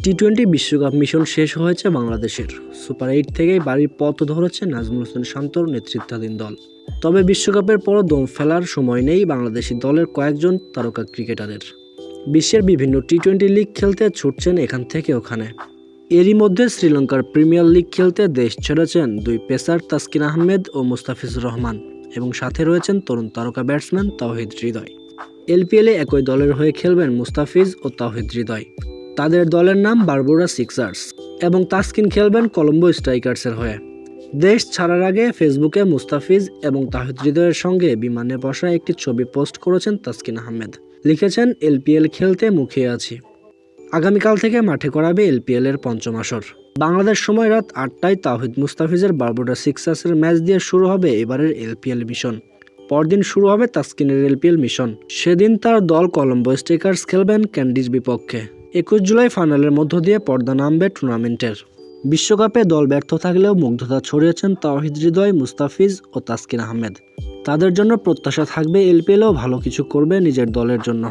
টি-20 বিশ্বকাপ মিশন শেষ হয়েছে বাংলাদেশের। সুপার 8 থেকেই বাড়ির পথ ধরেছে নাজমুল হোসেন শান্তর নেতৃত্বাধীন দল। তবে বিশ্বকাপের পরও দম ফেলার সময় নেই বাংলাদেশি দলের কয়েকজন তারকা ক্রিকেটারের। বিশ্বের বিভিন্ন টি-20 লিগ খেলতে ছুটছেন এখান থেকে ওখানে। এরই মধ্যে শ্রীলঙ্কার প্রিমিয়ার লিগ খেলতে দেশ ছেড়েছেন দুই পেসার তাসকিন আহমেদ ও মুস্তাফিজুর রহমান, এবং সাথে রয়েছেন তরুণ তারকা ব্যাটসম্যান তাওহিদ হৃদয়। এলপিএলে একই দলের হয়ে খেলবেন মুস্তাফিজ ও তাওহিদ হৃদয়। তাদের দলের নাম বারবুরা সিক্সার্স, এবং তাসকিন খেলবেন কলম্বো স্ট্রাইকার্সের হয়ে। দেশ ছাড়ার আগে ফেসবুকে মুস্তাফিজ এবং তাওহিদ হৃদয়ের সঙ্গে বিমানে বসা একটি ছবি পোস্ট করেছেন তাসকিন আহমেদ। লিখেছেন, এলপিএল খেলতে মুখিয়ে আছি। আগামীকাল থেকে মাঠে করাবে এলপিএল এর পঞ্চম আসর। বাংলাদেশ সময় রাত 8টায় তাওহিদ মুস্তাফিজের বারবুরা সিক্সার্সের ম্যাচ দিয়ে শুরু হবে এবারের এলপিএল মিশন। পরদিন শুরু হবে তাসকিনের এলপিএল মিশন। সেদিন তার দল কলম্বো স্ট্রাইকার্স খেলবেন ক্যান্ডিজ বিপক্ষে। 21 জুলাই ফাইনালের মধ্য দিয়ে পর্দা নামবে টুর্নামেন্টের। বিশ্বকাপে দল ব্যর্থ থাকলেও মুগ্ধতা ছড়িয়েছেন তাওহিদ হৃদয়, মুস্তাফিজ ও তাসকিন আহমেদ। তাদের জন্য প্রত্যাশা থাকবে এলপিএলেও ভালো কিছু করবে নিজের দলের জন্য।